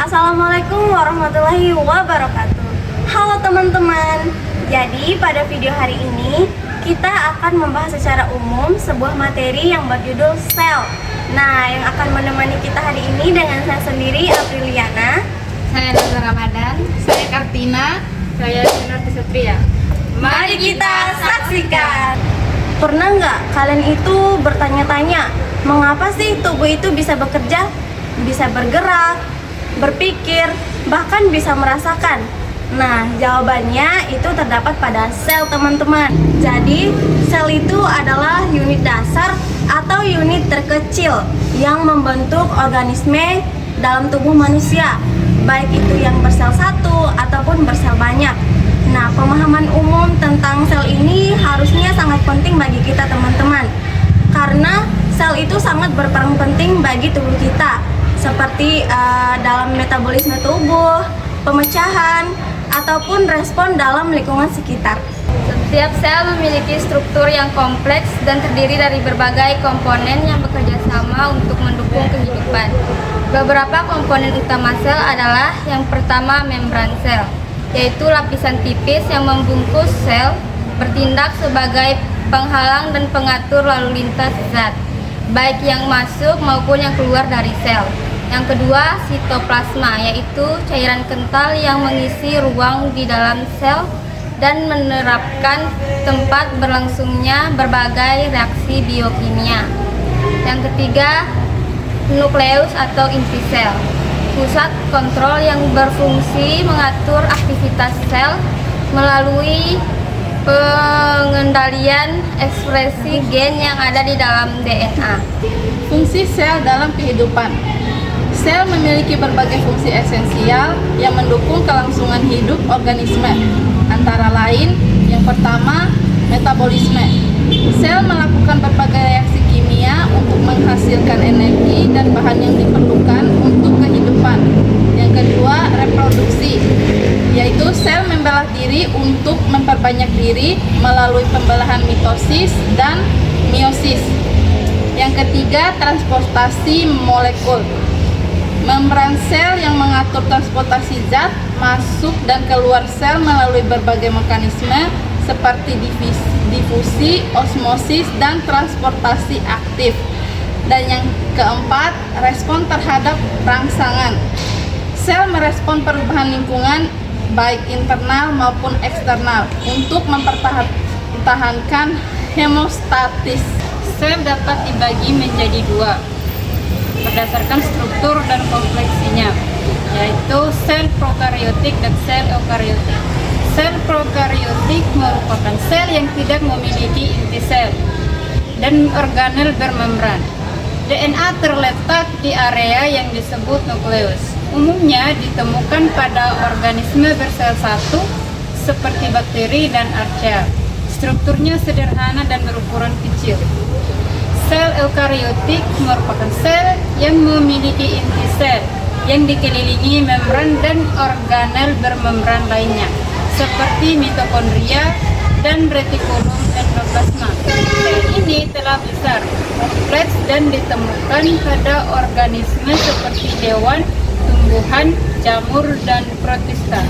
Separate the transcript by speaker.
Speaker 1: Assalamualaikum warahmatullahi wabarakatuh. Halo teman-teman. Jadi pada video hari ini kita akan membahas secara umum sebuah materi yang berjudul sel. Nah, yang akan menemani kita hari ini dengan saya sendiri, Apriliana.
Speaker 2: Saya Nazar Ramadan. Saya Kartina. Saya Sinarti Satria.
Speaker 1: Mari kita saksikan. Pernah nggak kalian itu bertanya-tanya, mengapa sih tubuh itu bisa bekerja, bisa bergerak, berpikir, bahkan bisa merasakan? Nah, jawabannya itu terdapat pada sel, teman-teman. Jadi, sel itu adalah unit dasar atau unit terkecil yang membentuk organisme dalam tubuh manusia, baik itu yang bersel satu ataupun bersel banyak. Nah, pemahaman umum tentang sel ini harusnya sangat penting bagi kita, teman-teman, karena sel itu sangat berperan penting bagi tubuh kita, seperti dalam metabolisme tubuh, pemecahan, ataupun respon dalam lingkungan sekitar.
Speaker 2: Setiap sel memiliki struktur yang kompleks dan terdiri dari berbagai komponen yang bekerja sama untuk mendukung kehidupan. Beberapa komponen utama sel adalah yang pertama membran sel, yaitu lapisan tipis yang membungkus sel, bertindak sebagai penghalang dan pengatur lalu lintas zat, baik yang masuk maupun yang keluar dari sel. Yang kedua, sitoplasma, yaitu cairan kental yang mengisi ruang di dalam sel dan menerapkan tempat berlangsungnya berbagai reaksi biokimia. Yang ketiga, nukleus atau inti sel, pusat kontrol yang berfungsi mengatur aktivitas sel melalui pengendalian ekspresi gen yang ada di dalam DNA.
Speaker 3: Fungsi sel dalam kehidupan. Sel memiliki berbagai fungsi esensial yang mendukung kelangsungan hidup organisme. Antara lain, yang pertama, metabolisme. Sel melakukan berbagai reaksi kimia untuk menghasilkan energi dan bahan yang diperlukan untuk kehidupan. Yang kedua, reproduksi, yaitu sel membelah diri untuk memperbanyak diri melalui pembelahan mitosis dan meiosis. Yang ketiga, transportasi molekul. Membran sel yang mengatur transportasi zat masuk dan keluar sel melalui berbagai mekanisme seperti difusi, osmosis, dan transportasi aktif. Dan yang keempat, respon terhadap rangsangan. Sel merespon perubahan lingkungan baik internal maupun eksternal untuk mempertahankan hemostatis.
Speaker 2: Sel dapat dibagi menjadi dua berdasarkan struktur dan kompleksinya, yaitu sel prokariotik dan sel eukariotik. Sel prokariotik merupakan sel yang tidak memiliki inti sel dan organel bermembran. DNA terletak di area yang disebut nukleus. Umumnya ditemukan pada organisme bersel satu seperti bakteri dan archaea. Strukturnya sederhana dan berukuran kecil. Sel eukariotik merupakan sel yang memiliki inti sel yang dikelilingi membran dan organel bermembran lainnya, seperti mitokondria dan retikulum endoplasma. Sel ini telah besar, kompleks, dan ditemukan pada organisme seperti hewan, tumbuhan, jamur, dan protista.